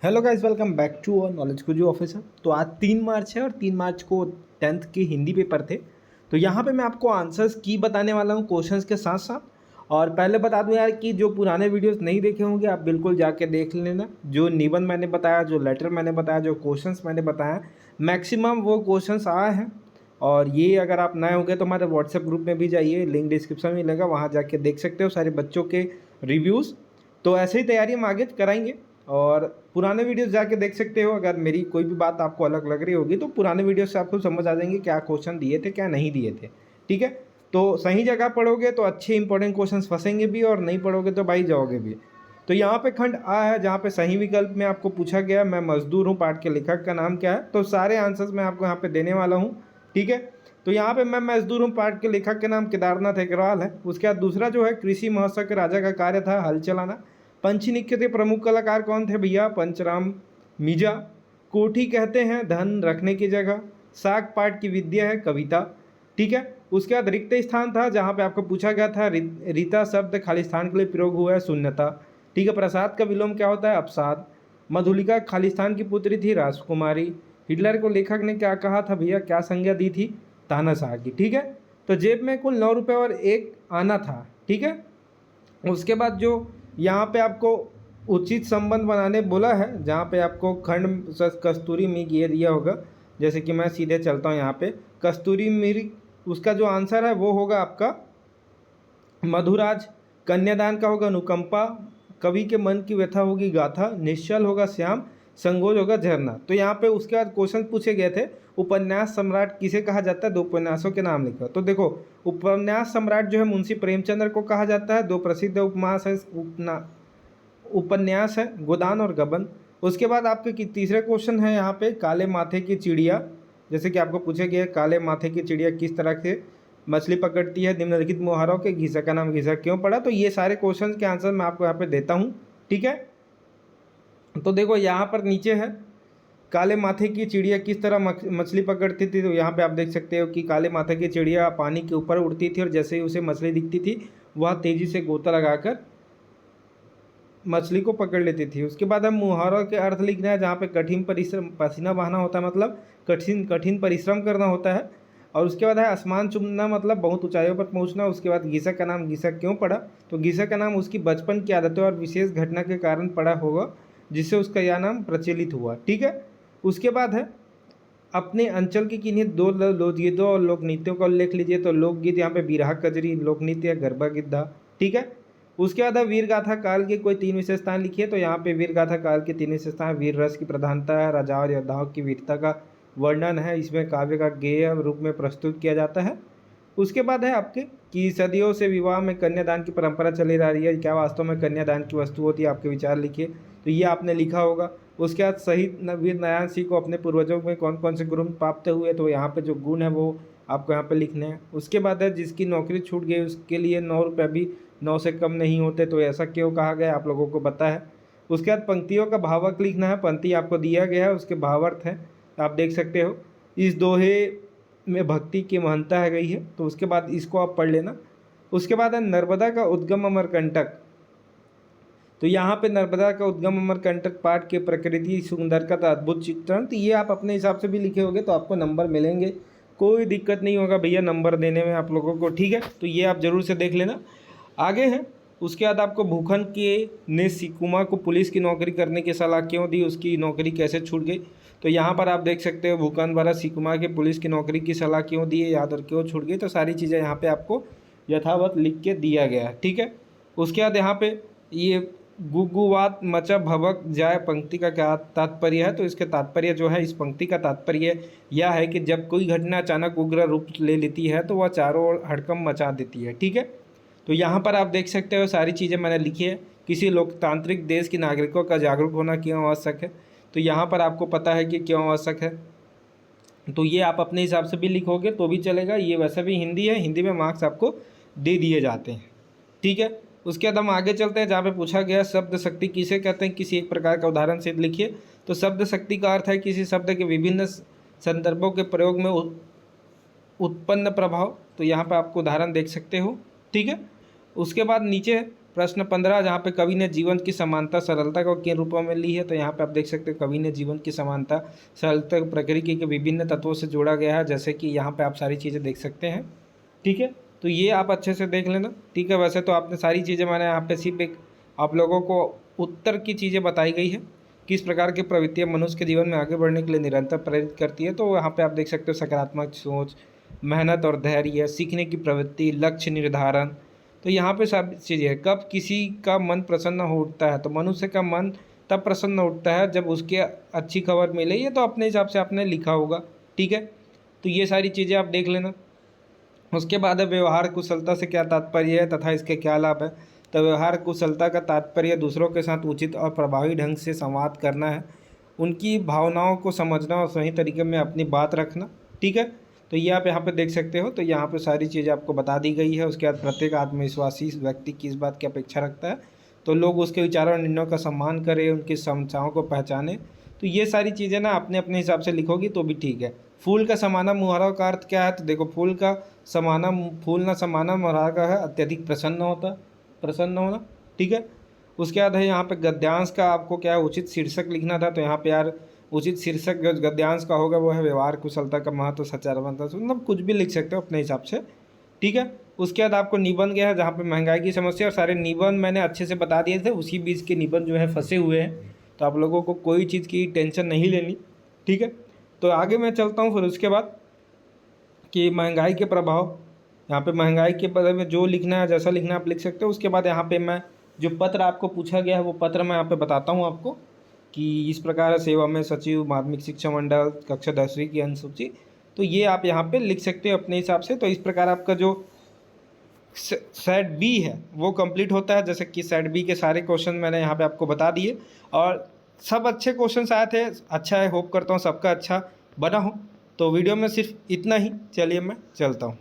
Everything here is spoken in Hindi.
Hello guys, welcome back to our knowledge guru officer. तो आज 3 मार्च है और 3 मार्च को 10th के हिंदी पेपर थे। तो यहाँ पे मैं आपको आंसर्स की बताने वाला हूँ क्वेश्चंस के साथ साथ। और पहले बता दूँ यार कि जो पुराने वीडियोस नहीं देखे होंगे आप बिल्कुल जाके देख लेना। जो निबंध मैंने बताया, जो लेटर मैंने बताया, जो क्वेश्चंस मैंने बताया, मैक्सिमम वो क्वेश्चंस आए हैं। और ये अगर आप नए होंगे तो हमारे व्हाट्सएप ग्रुप में भी जाइए, लिंक डिस्क्रिप्शन में मिलेगा, वहाँ जाके देख सकते हो सारे बच्चों के रिव्यूज़। तो ऐसे ही तैयारी हम आगे कराएंगे और पुराने वीडियोस जाके देख सकते हो। अगर मेरी कोई भी बात आपको अलग लग रही होगी तो पुराने वीडियो से आपको समझ आ जाएंगे क्या क्वेश्चन दिए थे, क्या नहीं दिए थे। ठीक है, तो सही जगह पढ़ोगे तो अच्छे इंपॉर्टेंट क्वेश्चन फंसेंगे भी, और नहीं पढ़ोगे तो भाई जाओगे भी। तो यहाँ पे खंड आ है जहाँ पे सही विकल्प में आपको पूछा गया मैं मजदूर हूँ, पाठ के लेखक का नाम क्या है। तो सारे आंसर्स मैं आपको यहाँ पे देने वाला हूँ। ठीक है, तो यहाँ पे मैं मजदूर हूँ, पाठ के लेखक के नाम केदारनाथ अग्रवाल है। उसके बाद दूसरा जो है कृषि महोत्सव के राजा का कार्य था हल चलाना। पंचनिक्य के प्रमुख कलाकार कौन थे भैया? पंचराम मीजा। कोठी कहते हैं धन रखने की जगह। साग पाठ की विद्या है कविता। ठीक है, उसके बाद रिक्त स्थान था जहाँ पे आपको पूछा गया था रीता शब्द खाली स्थान के लिए प्रयोग हुआ है शून्यता। ठीक है, प्रसाद का विलोम क्या होता है? अवसाद। मधुलिका खाली स्थान की पुत्री थी राजकुमारी। हिटलर को लेखक ने क्या कहा था भैया, क्या संज्ञा दी थी? तानाशाह की। ठीक है, तो जेब में कुल 9 रुपये और 1 आना था। ठीक है, उसके बाद जो यहाँ पे आपको उचित संबंध बनाने बोला है, जहाँ पे आपको खंड कस्तूरी मृग ये दिया होगा। जैसे कि मैं सीधे चलता हूँ यहाँ पे, कस्तूरी मृग, उसका जो आंसर है वो होगा आपका मधुराज। कन्यादान का होगा अनुकंपा। कवि के मन की व्यथा होगी गाथा। निश्चल होगा श्याम। संगोज होगा झरना। तो यहाँ पे उसके बाद क्वेश्चन पूछे गए थे, उपन्यास सम्राट किसे कहा जाता है? 2 उपन्यासों के नाम लिखो। तो देखो, उपन्यास सम्राट जो है मुंशी प्रेमचंद्र को कहा जाता है। 2 प्रसिद्ध उपन्यास है, उपन्यास है गोदान और गबन। उसके बाद आपके तीसरे क्वेश्चन है यहाँ पे काले माथे की चिड़िया। जैसे कि आपको पूछे गए काले माथे की चिड़िया किस तरह से मछली पकड़ती है? निम्नलिखित मुहावरों के घिसा का नाम घिसा क्यों पड़ा? तो ये सारे क्वेश्चन के आंसर मैं आपको यहाँ पे देता हूँ। ठीक है, तो देखो यहाँ पर नीचे है काले माथे की चिड़िया किस तरह मछली पकड़ती थी। तो यहाँ पे आप देख सकते हो कि काले माथे की चिड़िया पानी के ऊपर उड़ती थी और जैसे ही उसे मछली दिखती थी वह तेजी से गोता लगाकर मछली को पकड़ लेती थी। उसके बाद हम मुहावरों के अर्थ लिखना है, जहाँ पे कठिन परिश्रम, पसीना बहाना होता है, मतलब कठिन कठिन परिश्रम करना होता है। और उसके बाद है आसमान चूमना, मतलब बहुत ऊंचाइयों पर पहुंचना। उसके बाद गीसा का नाम गीसा क्यों पड़ा? तो गीसा का नाम उसकी बचपन की आदतों और विशेष घटना के कारण पड़ा होगा, जिससे उसका यह नाम प्रचलित हुआ। ठीक है, उसके बाद है अपने अंचल की किन्हीं 2 लोकगीतों और लोक नृत्यों का उल्लेख लीजिए। तो लोकगीत यहाँ पे बिरहा कजरी, लोक नृत्य गरबा गिद्धा। ठीक है, उसके बाद है वीर गाथा काल के कोई 3 विशेषताएं लिखिए। तो यहाँ पे वीर गाथा काल की 3 विशेषताएं, वीर रस की प्रधानता है, राजा और योद्धाओं की वीरता का वर्णन है, इसमें काव्य का गेय रूप में प्रस्तुत किया जाता है। उसके बाद है आपके कि सदियों से विवाह में कन्यादान की परंपरा चली आ रही है, क्या वास्तव में कन्यादान की वस्तु होती है? आपके विचार लिखिए। तो ये आपने लिखा होगा। उसके बाद शहीद वीर नारायण सिंह को अपने पूर्वजों में कौन कौन से गुण प्राप्त हुए? तो यहाँ पे जो गुण है वो आपको यहाँ पे लिखने हैं। उसके बाद है जिसकी नौकरी छूट गई उसके लिए 9 रुपये भी 9 से कम नहीं होते, तो ऐसा क्यों कहा गया आप लोगों को पता है। उसके बाद पंक्तियों का भावार्थ लिखना है, पंक्ति आपको दिया गया है, उसके भावार्थ है आप देख सकते हो। इस दोहे में भक्ति की महानता है गई है, तो उसके बाद इसको आप पढ़ लेना। उसके बाद है नर्मदा का उद्गम अमरकंटक। तो यहाँ पे नर्मदा का उद्गम अमरकंटक पाठ के प्रकृति सुंदरता का अद्भुत चित्रण। तो ये आप अपने हिसाब से भी लिखे होगे तो आपको नंबर मिलेंगे, कोई दिक्कत नहीं होगा भैया नंबर देने में आप लोगों को। ठीक है, तो ये आप जरूर से देख लेना। आगे है उसके बाद आपको भूखन के ने सिकुमा को पुलिस की नौकरी करने की सलाह क्यों दी, उसकी नौकरी कैसे छूट गई? तो यहाँ पर आप देख सकते हो भूखन द्वारा सिकुमा के पुलिस की नौकरी की सलाह क्यों दी है, याद और क्यों छूट गई। तो सारी चीज़ें यहाँ पे आपको यथावत लिख के दिया गया है। ठीक है, उसके बाद यहाँ पे ये गुगुवात मचा भवक जाए पंक्ति का क्या तात्पर्य है? तो इसके तात्पर्य जो है, इस पंक्ति का तात्पर्य यह है कि जब कोई घटना अचानक उग्र रूप ले लेती है तो वह चारों ओर हड़कंप मचा देती है। ठीक है, तो यहाँ पर आप देख सकते हो सारी चीज़ें मैंने लिखी है। किसी लोकतांत्रिक देश के नागरिकों का जागरूक होना क्यों आवश्यक है? तो यहाँ पर आपको पता है कि क्यों आवश्यक है, तो ये आप अपने हिसाब से भी लिखोगे तो भी चलेगा। ये वैसे भी हिंदी है, हिंदी में मार्क्स आपको दे दिए जाते हैं। ठीक है, उसके बाद हम आगे चलते हैं जहाँ पे पूछा गया शब्द शक्ति किसे कहते हैं, किसी एक प्रकार का उदाहरण से लिखिए। तो शब्द शक्ति का अर्थ है किसी शब्द के विभिन्न संदर्भों के प्रयोग में उत्पन्न प्रभाव। तो यहाँ पर आपको उदाहरण देख सकते हो। ठीक है, उसके बाद नीचे प्रश्न 15 जहाँ पे कवि ने जीवन की समानता सरलता को किन रूपों में ली है, तो यहाँ पे आप देख सकते हैं कवि ने जीवन की समानता सरलता को प्रकृति के विभिन्न तत्वों से जोड़ा गया है, जैसे कि यहाँ पे आप सारी चीज़ें देख सकते हैं। ठीक है, तो ये आप अच्छे से देख लेना। ठीक है, वैसे तो आपने सारी चीज़ें, मैंने यहाँ पे सिर्फ एक आप लोगों को उत्तर की चीज़ें बताई गई है, किस प्रकार की प्रवृत्तियाँ मनुष्य के जीवन में आगे बढ़ने के लिए निरंतर प्रेरित करती है। तो यहाँ पे आप देख सकते हो सकारात्मक सोच, मेहनत और धैर्य, सीखने की प्रवृत्ति, लक्ष्य निर्धारण। तो यहाँ पे सब चीज़ें है। कब किसी का मन प्रसन्न हो उठता है, तो मनुष्य का मन तब प्रसन्न उठता है जब उसके अच्छी खबर मिले। ये तो अपने हिसाब से आपने लिखा होगा। ठीक है, तो ये सारी चीज़ें आप देख लेना। उसके बाद है व्यवहार कुशलता से क्या तात्पर्य है तथा इसके क्या लाभ है। तो व्यवहार कुशलता का तात्पर्य दूसरों के साथ उचित और प्रभावी ढंग से संवाद करना है, उनकी भावनाओं को समझना और सही तरीके में अपनी बात रखना। ठीक है, तो ये आप यहाँ पे देख सकते हो। तो यहाँ पे सारी चीज़ें आपको बता दी गई है। उसके बाद प्रत्येक आत्मविश्वासी व्यक्ति किस बात की अपेक्षा रखता है, तो लोग उसके विचारों और निर्णयों का सम्मान करें, उनकी समस्याओं को पहचाने। तो ये सारी चीज़ें ना अपने अपने हिसाब से लिखोगी तो भी ठीक है। फूल का समाना मुहावरा का अर्थ क्या है, तो देखो फूल ना समाना मुहावरा का है अत्यधिक प्रसन्न होना। ठीक है, उसके बाद है यहाँ पे गद्यांश का आपको क्या है उचित शीर्षक लिखना था। तो यहाँ पे यार उचित शीर्षक जो गद्यांश का होगा वो है व्यवहार कुशलता का महत्व सचारवंता, मतलब कुछ भी लिख सकते हो अपने हिसाब से। ठीक है, उसके बाद आपको निबंध गया है जहाँ पे महंगाई की समस्या, और सारे निबंध मैंने अच्छे से बता दिए थे। उसी बीच के निबंध जो है फंसे हुए हैं, तो आप लोगों को कोई चीज़ की टेंशन नहीं लेनी। ठीक है, तो आगे मैं चलता हूँ। फिर उसके बाद कि महंगाई के प्रभाव, यहाँ पे महंगाई के बारे में जो लिखना है, जैसा लिखना है आप लिख सकते हो। उसके बाद यहाँ पे मैं जो पत्र आपको पूछा गया है वो पत्र मैं यहाँ पे बताता हूँ आपको कि इस प्रकार सेवा में सचिव माध्यमिक शिक्षा मंडल कक्षा 10वीं की अनुसूची। तो ये आप यहाँ पे लिख सकते हो अपने हिसाब से। तो इस प्रकार आपका जो सेट बी है वो कंप्लीट होता है। जैसे कि सेट बी के सारे क्वेश्चन मैंने यहाँ पे आपको बता दिए और सब अच्छे क्वेश्चन आए थे। अच्छा है, होप करता हूँ सबका अच्छा बना हो। तो वीडियो में सिर्फ इतना ही। चलिए मैं चलता हूँ।